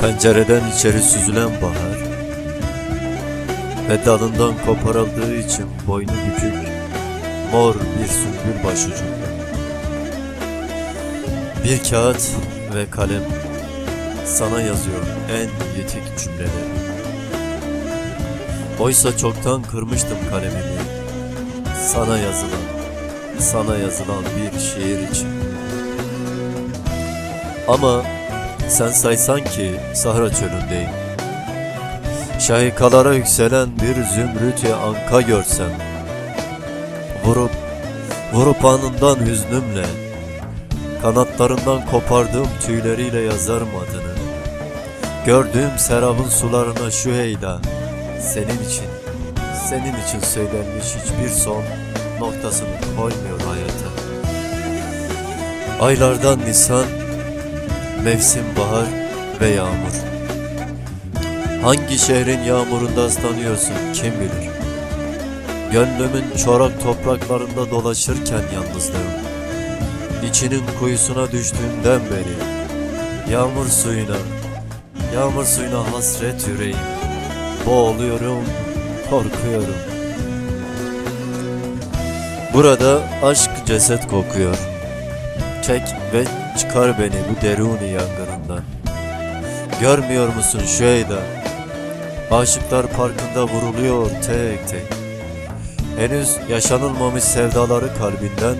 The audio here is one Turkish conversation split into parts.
Pencereden içeri süzülen bahar ve dalından koparıldığı için boynu bükük mor bir sümbül başucunda. Bir kağıt ve kalem sana yazıyor en yitik cümleleri. Oysa çoktan kırmıştım kalemimi sana yazılan bir şiir için. Ama sen saysan ki Sahra çölündeyim. Şahikalara yükselen bir zümrüt ya anka görsem, vurup anından hüznümle, kanatlarından kopardığım tüyleriyle yazarım adını. Gördüğüm serabın sularına şu heyla, senin için söylenmiş hiçbir son noktasını koymuyor hayata. Aylardan Nisan, mevsim bahar ve yağmur. Hangi şehrin yağmurunda ıslanıyorsun kim bilir. Gönlümün çorak topraklarında dolaşırken yalnızlığım, İçinin kuyusuna düştüğünden beri yağmur suyuna hasret yüreğim. Boğuluyorum, korkuyorum. Burada aşk ceset kokuyor. Çek ve çıkar beni bu deruni yangınından. Görmüyor musun Şüheyda? Aşıklar parkında vuruluyor tek tek. Henüz yaşanılmamış sevdaları kalbinden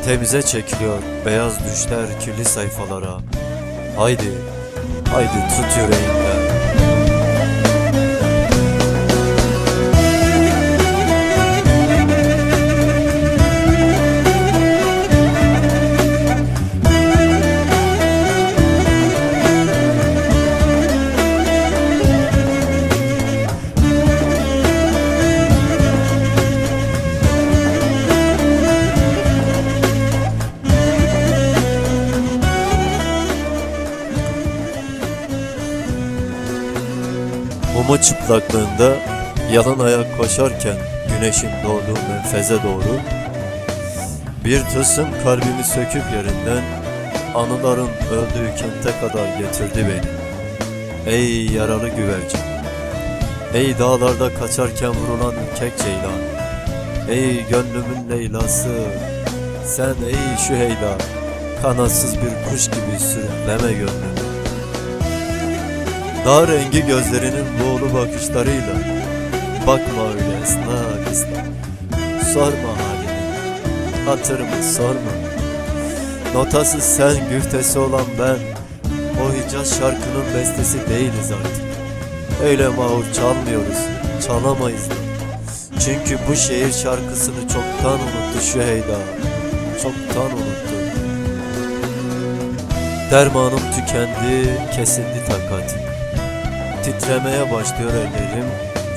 temize çekiliyor beyaz düşler kirli sayfalara. Haydi tut yüreğinden. Mumu çıplaklığında yalan ayak koşarken güneşin doğduğu menfeze doğru bir tılsım kalbimi söküp yerinden anıların öldüğü kente kadar getirdi beni. Ey yaralı güvercin, ey dağlarda kaçarken vurulan ürkek ceylan, ey gönlümün Leyla'sı, sen ey Şüheyda, kanatsız bir kuş gibi sürükleme gönlümü. Dağ rengi gözlerinin buğulu bakışlarıyla bakma öyle ıslak. Sorma halimi, hatırımı sorma. Notası sen, güftesi olan ben, o Hicaz şarkının bestesi değiliz artık. Öyle mahur çalmıyoruz, çalamayız da. Çünkü bu şehir şarkısını çoktan unuttu Şüheyda, çoktan unuttu. Dermanım tükendi, kesildi takatim. Titremeye başlıyor ellerim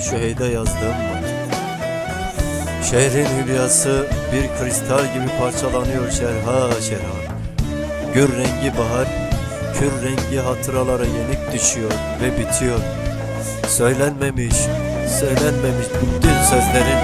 Şüheyda yazdığım vakit. Şehrin hülyası bir kristal gibi parçalanıyor şerha. Gür rengi bahar, kür rengi hatıralara yenik düşüyor ve bitiyor. Söylenmemiş bütün sözlerin